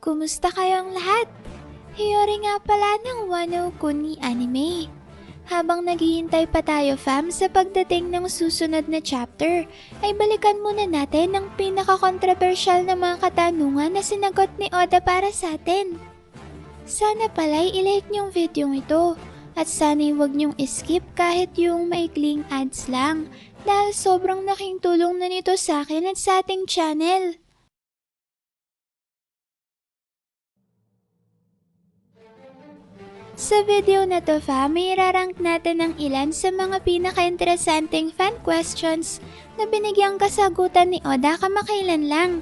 Kumusta kayong lahat? Hiyori nga pala ng Wano Kuni Anime. Habang naghihintay pa tayo fam sa pagdating ng susunod na chapter, ay balikan muna natin ang pinaka-controversial na mga katanungan na sinagot ni Oda para sa atin. Sana pala'y ilike niyong video ito at sana'y huwag niyong skip kahit yung maikling ads lang dahil sobrang naking tulong na nito sa akin at sa ating channel. Sa video na to fam, irarank natin ang ilan sa mga pinaka-interesanting fan questions na binigyang kasagutan ni Oda kamakailan lang.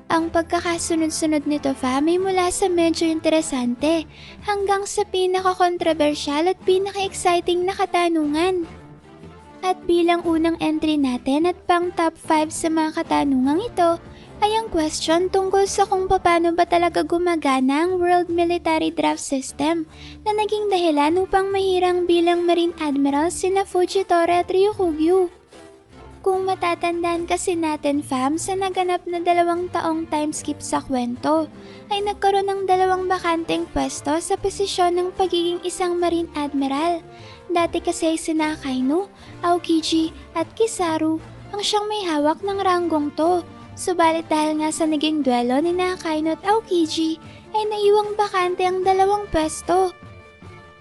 Ang pagkakasunod-sunod nito fam ay mula sa medyo interesante hanggang sa pinaka-controversial at pinaka-exciting na katanungan. At bilang unang entry natin at pang top 5 sa mga katanungang ito, ay ang question tungkol sa kung paano ba talaga gumagana ang World Military Draft System na naging dahilan upang mahirang bilang Marine Admiral sina Fujitora at Ryukugyu. Kung matatandaan kasi natin fam sa naganap na 2 taong time skip sa kwento, ay nagkaroon ng 2 bakanteng pwesto sa posisyon ng pagiging isang Marine Admiral. Dati kasi sina Akainu, Aokiji at Kizaru ang siyang may hawak ng ranggong to. Subalit dahil nga sa naging duelo ni Akainu at Aokiji ay naiwang bakante ang 2 pwesto.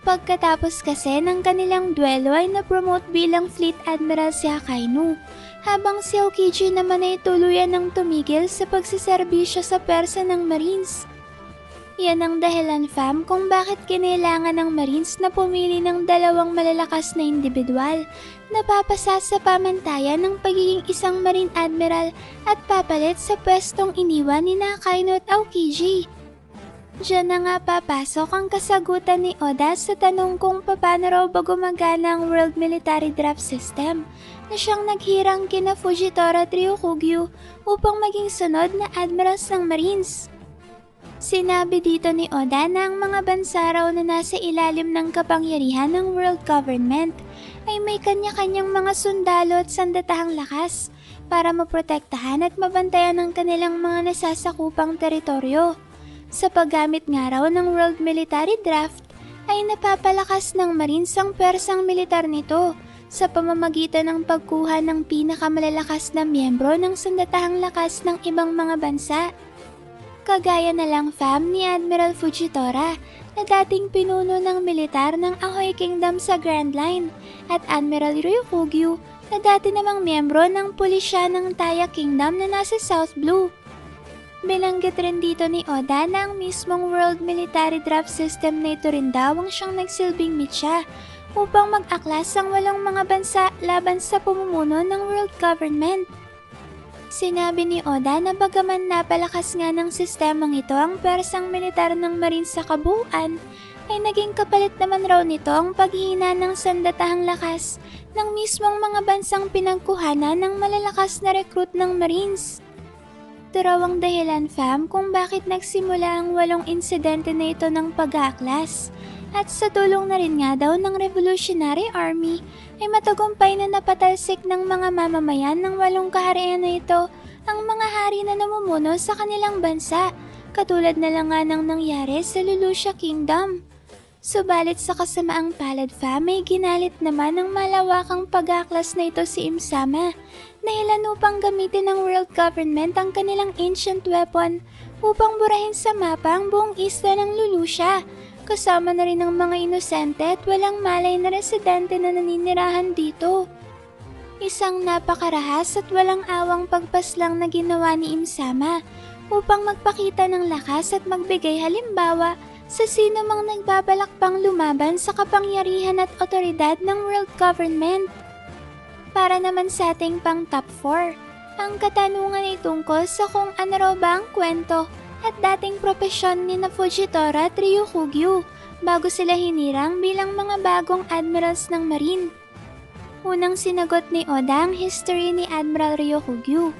Pagkatapos kasi ng kanilang duelo ay na-promote bilang Fleet Admiral si Akainu, habang si Aokiji naman ay tuluyan ng tumigil sa pagsiserbisyo sa pwersa ng Marines. Yan ang dahilan fam kung bakit kinailangan ng Marines na pumili ng 2 malalakas na individual na papasa sa pamantayan ng pagiging isang Marine Admiral at papalit sa pwestong iniwan ni Akainu at Aokiji. Diyan na nga papasok ang kasagutan ni Oda sa tanong kung paano raw ba gumagana ang World Military Draft System na siyang naghirang kina Fujitora at Ryukugyu upang maging sunod na Admirals ng Marines. Sinabi dito ni Oda na ang mga bansa raw na nasa ilalim ng kapangyarihan ng world government ay may kanya-kanyang mga sundalo at sandatahang lakas para maprotektahan at mabantayan ang kanilang mga nasasakupang teritoryo. Sa paggamit nga raw ng World Military Draft ay napapalakas ng Marines ang pwersang militar nito sa pamamagitan ng pagkuha ng pinakamalalakas na miyembro ng sandatahang lakas ng ibang mga bansa. Kagaya na lang fam ni Admiral Fujitora na dating pinuno ng militar ng Ahoy Kingdom sa Grand Line at Admiral Ryukugyu na dati namang miyembro ng pulisya ng Taya Kingdom na nasa South Blue. Binanggit rin dito ni Oda na ang mismong World Military Draft System na ito rin daw ang siyang nagsilbing mitya upang mag-aklas ang 8 mga bansa laban sa pamumuno ng world government. Sinabi ni Oda na bagaman napalakas nga ng sistemang ito ang pwersang militar ng Marines sa kabuuan, ay naging kapalit naman raw nito ang paghihina ng sandatahang lakas ng mismong mga bansang pinagkuhanan ng malalakas na recruit ng Marines. Ito raw ang dahilan fam kung bakit nagsimula ang 8 insidente na ito ng pag-aaklas. At sa tulong na rin nga daw ng Revolutionary Army ay matagumpay na napatalsik ng mga mamamayan ng 8 kaharian na ito ang mga hari na namumuno sa kanilang bansa, katulad na lang nga ng nangyari sa Lulusha Kingdom. Subalit sa kasamaang palad fam ay ginalit naman ng malawakang pag-aaklas na ito si Imsama, dahilan upang gamitin ng world government ang kanilang ancient weapon upang burahin sa mapa ang buong isla ng Lulusha, kasama na rin ang mga inosente at walang malay na residente na naninirahan dito. Isang napakarahas at walang awang pagpaslang na ginawa ni Imsama upang magpakita ng lakas at magbigay halimbawa sa sino mang nagbabalak pang lumaban sa kapangyarihan at otoridad ng world government. Para naman sa ating pang top 4, ang katanungan ay tungkol sa kung ano raw ba ang kwento at dating propesyon ni na Fujitora at Ryukugyu bago sila hinirang bilang mga bagong admirals ng Marine. Unang sinagot ni Oda ang history ni Admiral Ryukugyu.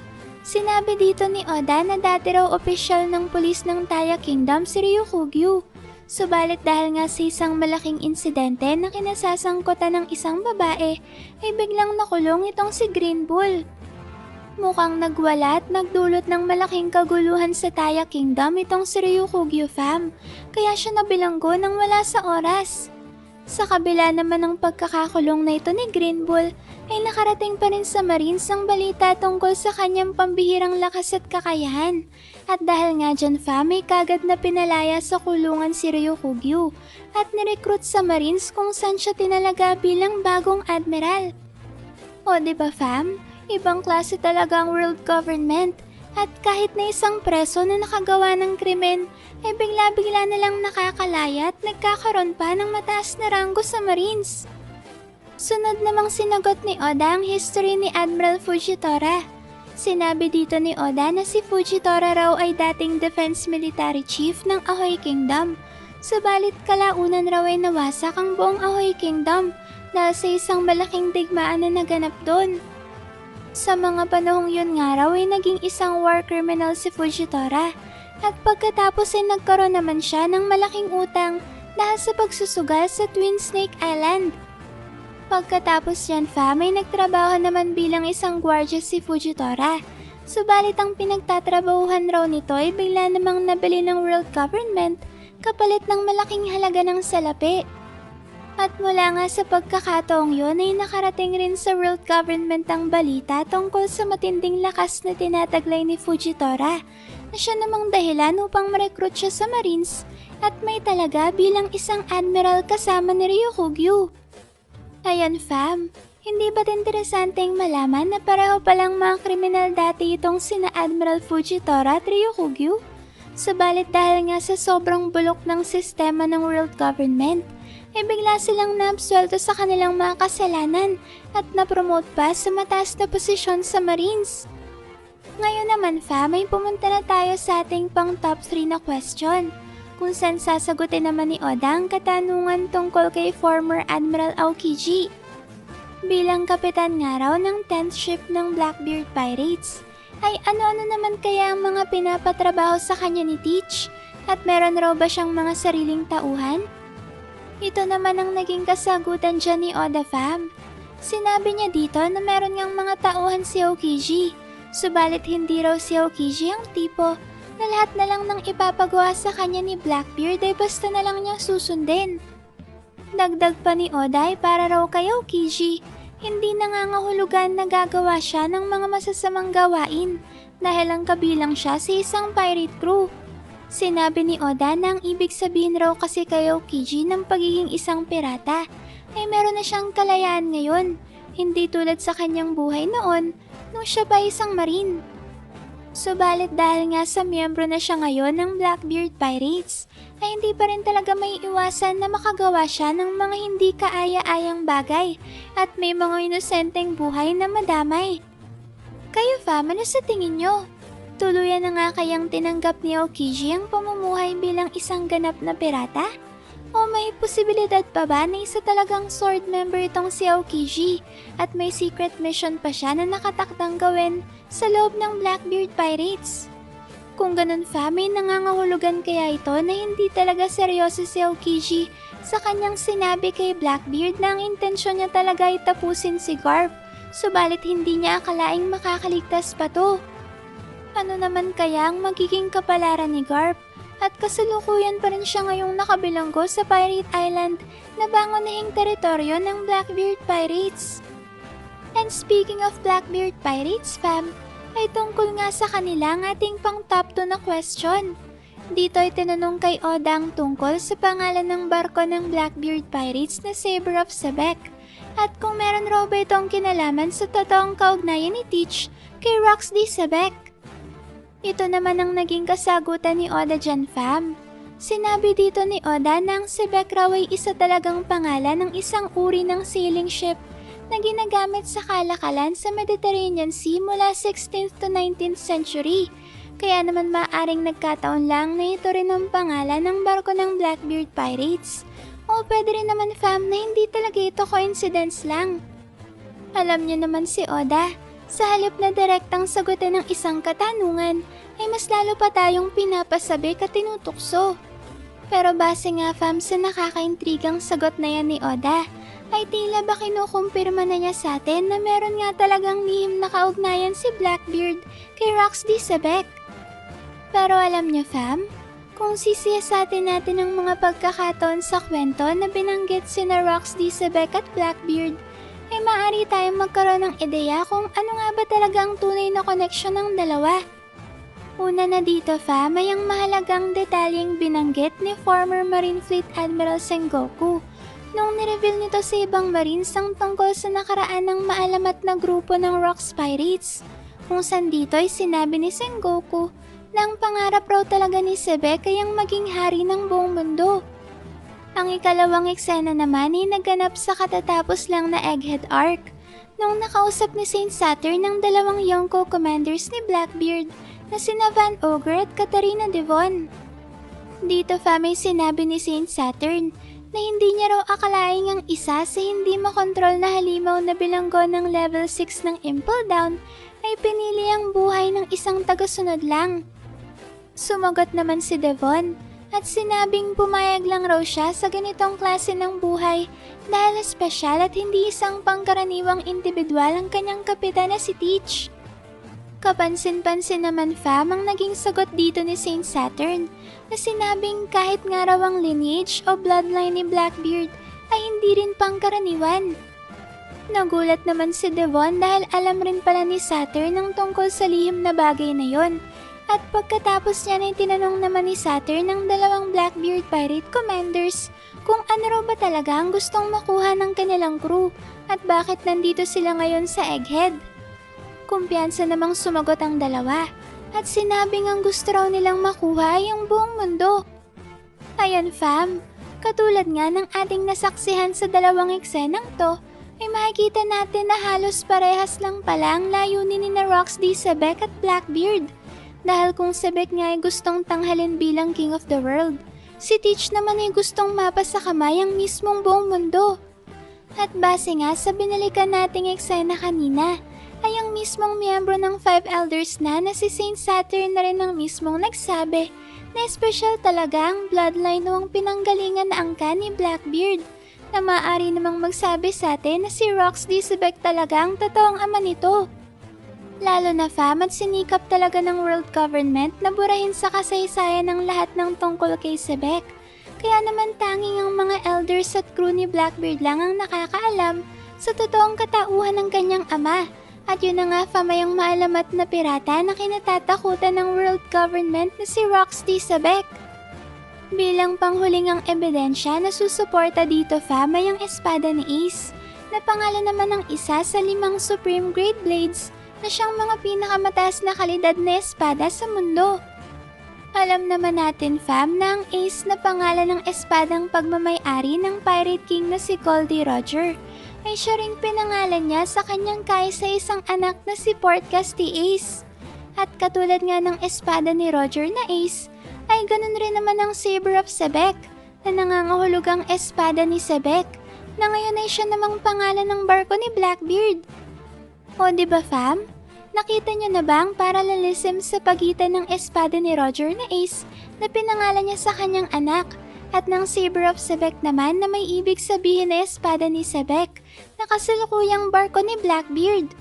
Sinabi dito ni Oda na dati raw opisyal ng pulis ng Taya Kingdom si Ryukugyu. Subalit dahil nga sa isang malaking insidente na kinasasangkutan ng isang babae, ay biglang nakulong itong si Green Bull. Mukhang nagwala at nagdulot ng malaking kaguluhan sa Taya Kingdom itong si Ryukugyu fam, kaya siya nabilanggo nang wala sa oras. Sa kabila naman ng pagkakakulong na ito ni Green Bull, ay nakarating pa rin sa Marines ang balita tungkol sa kanyang pambihirang lakas at kakayahan. At dahil nga dyan fam, ay kagad na pinalaya sa kulungan si Ryukugyu at nirecruit sa Marines kung saan siya tinalaga bilang bagong admiral. O diba fam? Ibang klase talaga ang world government at kahit na isang preso na nakagawa ng krimen ay bigla-bigla na lang nakakalaya at nagkakaroon pa ng mataas na ranggo sa Marines. Sunod namang sinagot ni Oda ang history ni Admiral Fujitora. Sinabi dito ni Oda na si Fujitora raw ay dating defense military chief ng Ahoy Kingdom. Subalit kalaunan raw ay nawasak ang buong Ahoy Kingdom dahil sa isang malaking digmaan na naganap doon. Sa mga panahong yun nga raw ay naging isang war criminal si Fujitora at pagkatapos ay nagkaroon naman siya ng malaking utang dahil sa pagsusugal sa Twin Snake Island. Pagkatapos yan fam ay nagtrabaho naman bilang isang gwardiya si Fujitora. Subalit ang pinagtatrabahuhan raw nito ay bigla namang nabili ng world government kapalit ng malaking halaga ng salapi. At mula nga sa pagkakataong yun ay nakarating rin sa world government ang balita tungkol sa matinding lakas na tinataglay ni Fujitora na siya namang dahilan upang ma-recruit siya sa Marines at may talaga bilang isang admiral kasama ni Ryukugyu. Ayan fam, hindi ba't interesanteng malaman na pareho palang mga kriminal dati itong sina Admiral Fujitora at Ryukugyu? Subalit dahil nga sa sobrang bulok ng sistema ng world government, ay bigla silang naabsuelto sa kanilang mga kasalanan at napromote pa sa mataas na posisyon sa Marines. Ngayon naman fam, ay pumunta na tayo sa ating pang top 3 na question, kung saan sasagutin naman ni Oda ang katanungan tungkol kay former Admiral Aokiji. Bilang kapitan nga raw ng 10th ship ng Blackbeard Pirates, ay ano-ano naman kaya ang mga pinapatrabaho sa kanya ni Teach at meron raw ba siyang mga sariling tauhan? Ito naman ang naging kasagutan dyan ni Oda fam. Sinabi niya dito na meron ngang mga tauhan si Aokiji, subalit hindi raw si Aokiji ang tipo na lahat na lang ng ipapagawa sa kanya ni Blackbeard ay basta na lang niyang susundin. Dagdag pa ni Oda ay para raw kay Aokiji, hindi nangangahulugan na gagawa siya ng mga masasamang gawain dahil ang kabilang siya sa isang pirate crew. Sinabi ni Oda na ang ibig sabihin raw kasi kay Aokiji ng pagiging isang pirata ay meron na siyang kalayaan ngayon, hindi tulad sa kanyang buhay noon nung siya pa isang marine. Subalit dahil nga sa miyembro na siya ngayon ng Blackbeard Pirates, ay hindi pa rin talaga may iwasan na makagawa siya ng mga hindi kaaya-ayang bagay at may mga inosenteng buhay na madamay. Kayo fam, ano sa tingin nyo? Tuluyan na nga kayang tinanggap ni Aokiji ang pamumuhay bilang isang ganap na pirata? O may posibilidad pa ba na isa talagang sword member itong si Aokiji at may secret mission pa siya na nakatakdang gawin sa loob ng Blackbeard Pirates? Kung ganun fam, may nangangahulugan kaya ito na hindi talaga seryoso si Aokiji sa kanyang sinabi kay Blackbeard na ang intensyon niya talaga ay tapusin si Garp, subalit hindi niya akalaing makakaligtas pa to. Ano naman kaya ang magiging kapalaran ni Garp? At kasalukuyan pa rin siya ngayong nakabilanggo sa Pirate Island na bangonihing teritoryo ng Blackbeard Pirates. And speaking of Blackbeard Pirates fam, ay tungkol nga sa kanila ang ating pang top 2 na question. Dito ay tinanong kay Oda ang tungkol sa pangalan ng barko ng Blackbeard Pirates na Saber of Sebek at kung meron raw ba itong kinalaman sa totoong kaugnayan ni Teach kay Rox D. Sebek. Ito naman ang naging kasagutan ni Oda dyan fam. Sinabi dito ni Oda na ang Sebek raw ay isa talagang pangalan ng isang uri ng sailing ship na ginagamit sa kalakalan sa Mediterranean Sea mula 16th to 19th century. Kaya naman maaaring nagkataon lang na ito rin ang pangalan ng barko ng Blackbeard Pirates. O pwede rin naman fam na hindi talaga ito coincidence lang. Alam niyo naman si Oda, sa halip na direktang sagutin ng isang katanungan, ay mas lalo pa tayong pinapasabik at tinutukso. Pero base nga fam sa nakakaintrigang sagot na yan ni Oda, ay tila ba kinukumpirma na niya sa atin na meron nga talagang lihim na kaugnayan si Blackbeard kay Roxy Sebek. Pero alam niyo fam, kung sisiyasatin natin ang mga pagkakataon sa kwento na binanggit sina Roxy Sebek at Blackbeard, ay maaari tayong magkaroon ng ideya kung ano nga ba talaga ang tunay na koneksyon ng dalawa. Una na dito fam ay ang mahalagang detalyeng binanggit ni former Marine Fleet Admiral Sengoku nung nireveal nito sa ibang Marines ang tungkol sa nakaraan ng maalamat na grupo ng Rocks Pirates, kung saan dito ay sinabi ni Sengoku na ang pangarap raw talaga ni Sebek ay ang maging hari ng buong mundo. Ang ikalawang eksena naman ay naganap sa katatapos lang na Egghead Arc, nung nakausap ni Saint Saturn ng dalawang Yonko commanders ni Blackbeard na sina Van Ogre at Katarina Devon. Dito fam ay sinabi ni Saint Saturn na hindi niya raw akalaing ang isa sa hindi makontrol na halimaw na bilanggo ng level 6 ng Impel Down ay pinili ang buhay ng isang tagasunod lang. Sumagot naman si Devon at sinabing pumayag lang raw siya sa ganitong klase ng buhay dahil espesyal at hindi isang pangkaraniwang individual ang kanyang kapitan na si Teach. Kapansin-pansin naman fam ang naging sagot dito ni Saint Saturn na sinabing kahit nga raw ang lineage o bloodline ni Blackbeard ay hindi rin pangkaraniwan. Nagulat naman si Devon dahil alam rin pala ni Saturn ang tungkol sa lihim na bagay na yon. At pagkatapos niya ay tinanong naman ni Saturn ng dalawang Blackbeard Pirate Commanders kung ano raw ba talaga ang gustong makuha ng kanilang crew at bakit nandito sila ngayon sa Egghead. Kumpiyansa namang sumagot ang dalawa at sinabing ang gusto raw nilang makuha ay ang buong mundo. Ayan fam, katulad nga ng ating nasaksihan sa dalawang eksenang to, ay makikita natin na halos parehas lang pala ang layunin ni na Roxy Sebek at Blackbeard. Dahil kung Sebek nga ay gustong tanghalin bilang King of the World, si Teach naman ay gustong mapa sa kamay ang mismong buong mundo. At base nga sa binalikan nating eksena kanina, ay ang mismong miyembro ng Five Elders na si Saint Saturn na rin ang mismong nagsabi na espesyal talaga ang bloodline o ang pinanggalingan na angka ni Blackbeard, na maaari namang magsabi sa atin na si Roxy Sebek talaga ang totoong ama nito. Lalo na fam at sinikap talaga ng world government na burahin sa kasaysayan ng lahat ng tungkol kay Sebek. Kaya naman tanging ang mga elders at crew ni Blackbeard lang ang nakakaalam sa totoong katauhan ng kanyang ama. At yun na nga fam ay ang maalamat na pirata na kinatatakutan ng world government na si Roxy Sebek. Bilang panghuling ang ebidensya na susuporta dito fam ay ang espada ni Ace, na pangalan naman ng isa sa 5 Supreme Great Blades na siyang mga pinakamataas na kalidad na espada sa mundo. Alam naman natin fam na ang Ace na pangalan ng espadang pagmamay-ari ng Pirate King na si Goldie Roger ay siya ring pinangalan niya sa kanyang kaisa-isang anak na si Portcasti Ace. At katulad nga ng espada ni Roger na Ace, ay ganun rin naman ang Saber of Sebek na nangangahulugang espada ni Sebek, na ngayon ay siya namang pangalan ng barko ni Blackbeard. O diba fam? Nakita niyo na ba ang paralelism sa pagitan ng espada ni Roger na Ace na pinangalan niya sa kanyang anak at ng Saber of Sebek naman na may ibig sabihin na espada ni Sebek na kasalukuyang barko ni Blackbeard?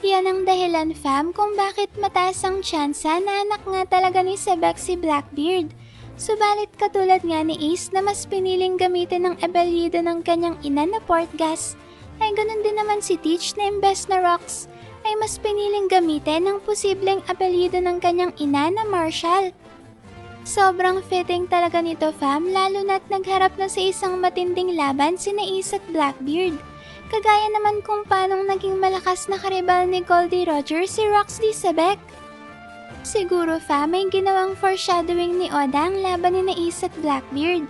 Yan ang dahilan fam kung bakit mataas ang tsansa na anak nga talaga ni Sebek si Blackbeard. Subalit katulad nga ni Ace na mas piniling gamitin ng ebelyido ng kanyang ina na Portgas, ay ganun din naman si Teach na imbes na Rox ay mas piniling gamitin ng posibleng apelyido ng kanyang ina na Marshall. Sobrang fitting talaga nito fam lalo na't nagharap na sa isang matinding laban sina Ace at Blackbeard. Kagaya naman kung paanong naging malakas na karibal ni Goldie Roger si Roxy Sebek. Siguro fam may ginawang foreshadowing ni Oda ang laban ni Ace at Blackbeard,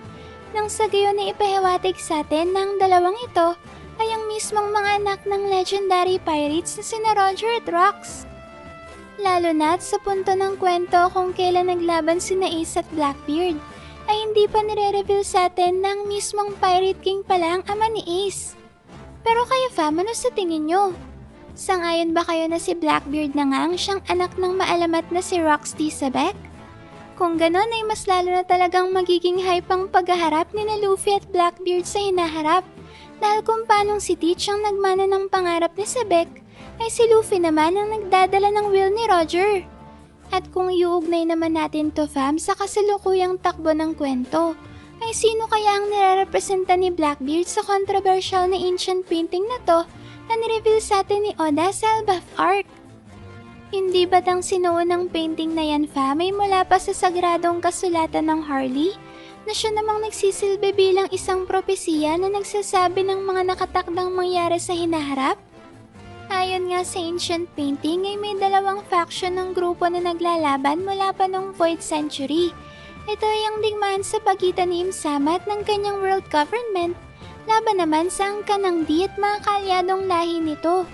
nang sa gayon na ipahiwatig sa atin ng dalawang ito ay ang mismong mga anak ng legendary pirates na sina Roger at Rox. Lalo na't sa punto ng kwento kung kailan naglaban sina Ace at Blackbeard, ay hindi pa nire-reveal sa atin na ang mismong Pirate King pala ang ama ni Ace. Pero kayo fam, ano sa tingin nyo? Sangayon ba kayo na si Blackbeard na nga ang siyang anak ng maalamat na si Roxy Sebek? Kung ganon ay mas lalo na talagang magiging hype ang paghaharap ni na Luffy at Blackbeard sa hinaharap, Dahil kung paanong si Teach ang nagmana ng pangarap ni Sebek, ay si Luffy naman ang nagdadala ng will ni Roger. At kung iuugnay naman natin to fam sa kasalukuyang takbo ng kwento, ay sino kaya ang nire-representa ni Blackbeard sa controversial na ancient painting na to na nireveal sa atin ni Oda sa Elbaf Arc? Hindi ba't ang sinuon ng painting na yan fam ay mula pa sa sagradong kasulatan ng Harley na siya namang nagsisilbi bilang isang propesiya na nagsasabi ng mga nakatakdang mangyari sa hinaharap? Ayon nga sa ancient painting ay may dalawang faction ng grupo na naglalaban mula pa noong Void Century. Ito ay ang digmaan sa pagitan ni Im-sama at ng kanyang world government, laban naman sa angkan ng Di at mga kaalyadong lahi nito.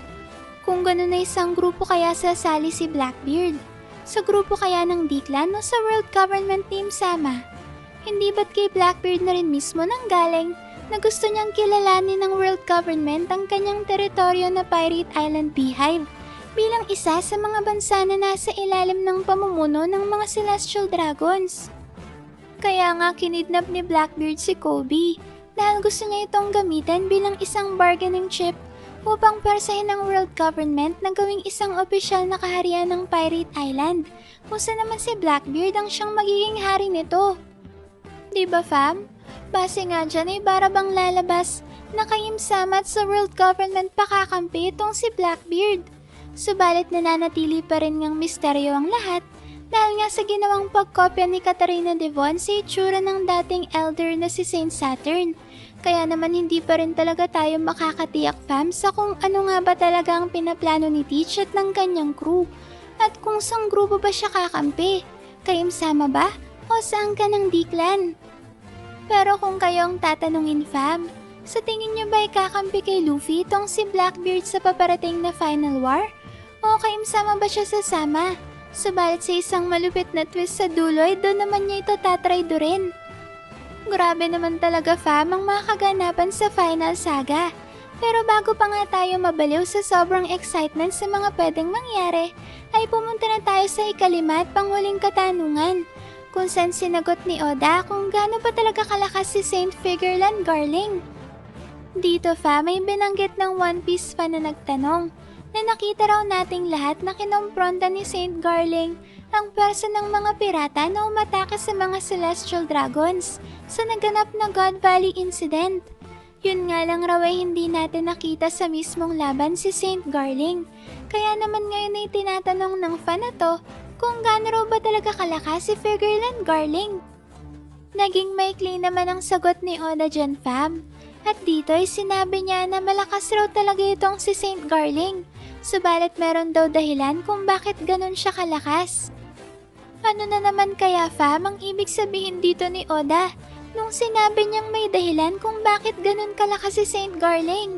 Kung ganun na isang grupo kaya sasali si Blackbeard? Sa grupo kaya ng D-Clan o sa world government ni Im-sama? Hindi ba't kay Blackbeard na rin mismo nanggaling na gusto niyang kilalanin ng world government ang kanyang teritoryo na Pirate Island Beehive bilang isa sa mga bansa na nasa ilalim ng pamumuno ng mga Celestial Dragons? Kaya nga kinidnap ni Blackbeard si Kobe dahil gusto niya itong gamitin bilang isang bargaining chip upang persahin ng world government na gawing isang opisyal na kaharian ng Pirate Island kung saan naman si Blackbeard ang siyang magiging hari nito. Diba fam? Base nga dyan ay barabang lalabas na kay Im-sama at sa world government pakakampi itong si Blackbeard. Subalit nananatili pa rin ngang misteryo ang lahat dahil nga sa ginawang pagkopya ni Katarina Devon sa itsura ng dating elder na si Saint Saturn. Kaya naman hindi pa rin talaga tayo makakatiyak fam sa kung ano nga ba talaga ang pinaplano ni Teach at ng kanyang crew at kung sang grupo ba siya kakampi. Kay Im-sama ba o saan ka ng D-Clan? Pero kung kayong tatanungin fam, sa tingin nyo ba ikakampi kay Luffy itong si Blackbeard sa paparating na Final War? O kay Im-sama ba siya sasama? Subalit sa isang malupit na twist sa dulo ay doon naman niya ito tatraydorin. Grabe naman talaga fam ang mga kaganapan sa Final Saga. Pero bago pa nga tayo mabaliw sa sobrang excitement sa mga pwedeng mangyari, ay pumunta na tayo sa ikalima at panghuling katanungan kung saan sinagot ni Oda kung gaano ba talaga kalakas si Saint Figureland Garling. Dito fam ay binanggit ng One Piece fan na nagtanong na nakita raw nating lahat na kinompronta ni Saint Garling ang pwersa ng mga pirata na umatake sa mga Celestial Dragons sa naganap na God Valley Incident. Yun nga lang raw ay hindi natin nakita sa mismong laban si Saint Garling. Kaya naman ngayon ay tinatanong ng fan na to kung gaano raw ba talaga kalakas si Figureland Garling. Naging maikli naman ang sagot ni Oda dyan fam. At dito ay sinabi niya na malakas raw talaga itong si Saint Garling. Subalit meron daw dahilan kung bakit ganun siya kalakas. Ano na naman kaya fam ang ibig sabihin dito ni Oda nung sinabi niyang may dahilan kung bakit ganun kalakas si Saint Garling?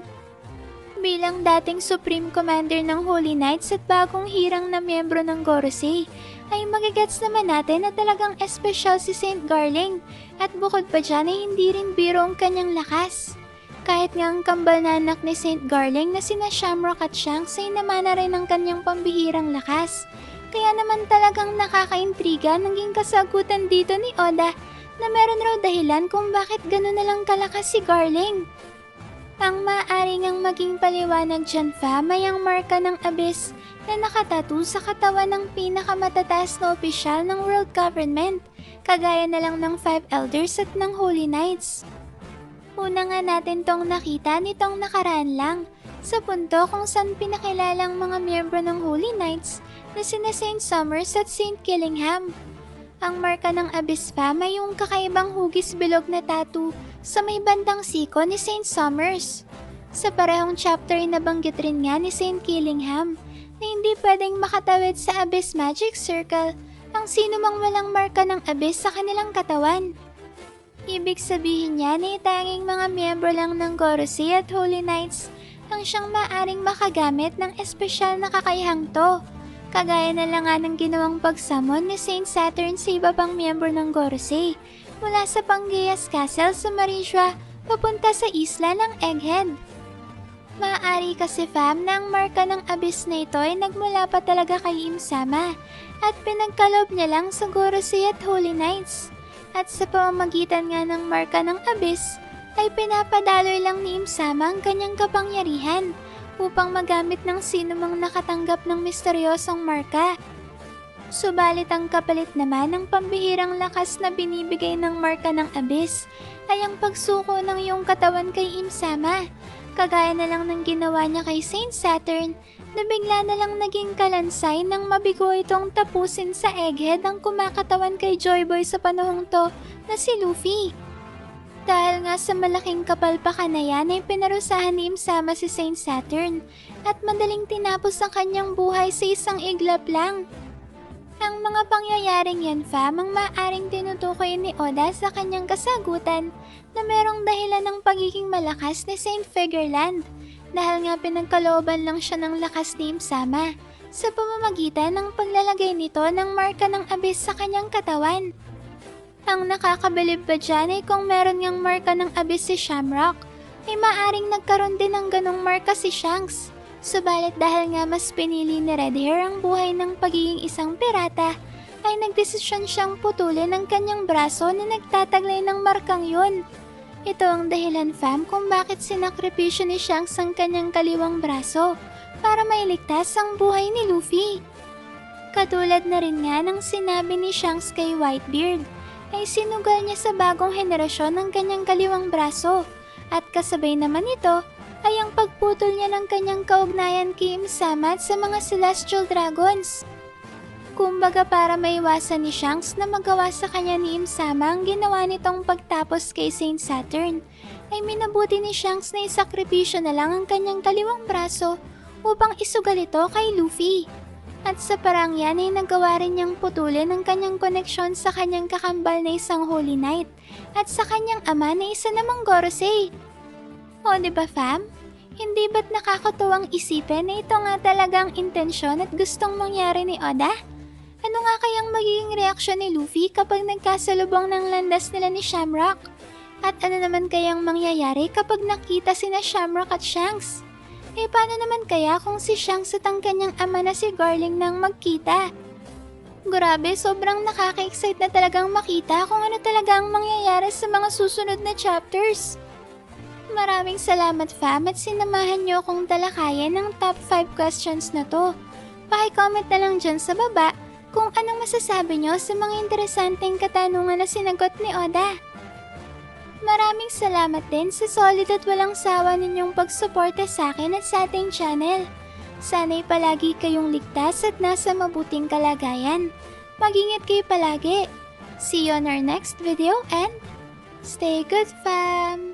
Bilang dating Supreme Commander ng Holy Knights at bagong hirang na miyembro ng Gorosei, ay magigets naman natin na talagang espesyal si Saint Garling at bukod pa dyan ay hindi rin biro ang kanyang lakas. Kahit nga ang kambal na anak ni Saint Garling na sina Shamrock at Shanks ay namana rin ang kanyang pambihirang lakas. Kaya naman talagang nakakaintriga naging kasagutan dito ni Oda na meron raw dahilan kung bakit gano'n na lang kalakas si Garling. Ang maaari ngang maging paliwanag dyan fam ay ang marka ng Abyss na nakatattoo sa katawan ng pinakamatataas na opisyal ng world government, kagaya na lang ng 5 elders at ng Holy Knights. Una nga natin tong nakita nitong nakaraan lang, sa punto kung saan pinakilalang mga miyembro ng Holy Knights na sina Saint Summers at Saint Killingham. Ang marka ng Abyss fam ay yung kakaibang hugis bilog na tattoo sa may bandang siko ni Saint Summers. Sa parehong chapter ay nabanggit rin nga ni Saint Killingham na hindi pwedeng makatawid sa Abyss Magic Circle ang sino mang walang marka ng Abyss sa kanilang katawan. Ibig sabihin niya na tanging mga miyembro lang ng Gorosei at Holy Knights ang siyang maaring makagamit ng espesyal na kakayahang to. Kagaya na lang nga ng ginawang pagsamon ni Saint Saturn sa iba pang miyembro ng Gorosei mula sa Pangeas Castle sa Marisha papunta sa isla ng Egghead. Maaari kasi fam na ang marka ng Abyss na ito ay nagmula pa talaga kay Im-sama at pinagkalob niya lang sa Gorosei at Holy Knights. At sa pamamagitan nga ng marka ng Abyss ay pinapadaloy lang ni Imsama ang kanyang kapangyarihan upang magamit ng sino mang nakatanggap ng misteryosong marka. Subalit ang kapalit naman ng pambihirang lakas na binibigay ng marka ng Abyss ay ang pagsuko ng iyong katawan kay Imsama, kagaya na lang ng ginawa niya kay Saint Saturn na bigla na lang naging kalansay nang mabigo itong tapusin sa egghead ang kumakatawan kay Joyboy sa panahong to na si Luffy. Dahil nga sa malaking kapalpakan na yan ay pinarusahan ni Imsama si Saint Saturn at madaling tinapos ang kanyang buhay sa isang iglap lang. Ang mga pangyayaring yan, fam, ang maaaring tinutukoy ni Oda sa kanyang kasagutan na merong dahilan ng pagiging malakas ni Saint Figureland dahil nga pinagkalooban lang siya ng lakas ni Imsama sa pamamagitan ng paglalagay nito ng marka ng Abyss sa kanyang katawan. Ang nakakabilib pa dyan ay kung meron ngang marka ng Abyss si Shamrock, ay maaaring nagkaroon din ng ganong marka si Shanks. Subalit dahil nga mas pinili ni Red Hair ang buhay ng pagiging isang pirata, ay nagdesisyon siyang putulin ang kanyang braso na nagtataglay ng markang yun. Ito ang dahilan, fam, kung bakit sinakripisyo ni Shanks ang kanyang kaliwang braso para mailigtas ang buhay ni Luffy. Katulad na rin nga ng sinabi ni Shanks kay Whitebeard, ay sinugal niya sa bagong henerasyon ng kanyang kaliwang braso at kasabay naman ito ay ang pagputol niya ng kanyang kaugnayan kay Imsama at sa mga Celestial Dragons. Kumbaga para maiwasan ni Shanks na magawa sa kanya ni Imsama ang ginawa nitong pagtapos kay Saint Saturn, ay minabuti ni Shanks na isakripisyo na lang ang kanyang kaliwang braso upang isugal ito kay Luffy. At sa parang yan ay nagawa rin niyang putulin ang kanyang koneksyon sa kanyang kakambal na isang Holy Knight at sa kanyang ama na isa namang Gorosei. O diba, fam? Hindi ba't nakakatuwang isipin na ito nga talagang intensyon at gustong mangyari ni Oda? Ano nga kayang magiging reaksyon ni Luffy kapag nagkasalubong ng landas nila ni Shamrock? At ano naman kayang mangyayari kapag nakita sina Shamrock at Shanks? Eh paano naman kaya kung si Shanks at ang kanyang ama na si Garling nang magkita? Grabe, sobrang nakaka-excite na talagang makita kung ano talaga ang mangyayari sa mga susunod na chapters. Maraming salamat, fam, at sinamahan niyo akong talakayan ng top 5 questions na to. Paki-comment na lang dyan sa baba kung anong masasabi niyo sa mga interesanteng katanungan na sinagot ni Oda. Maraming salamat din sa solid at walang sawa ninyong pagsuporta sa akin at sa ating channel. Sana'y palagi kayong ligtas at nasa mabuting kalagayan. Mag-ingat kayo palagi. See you on our next video and stay good, fam!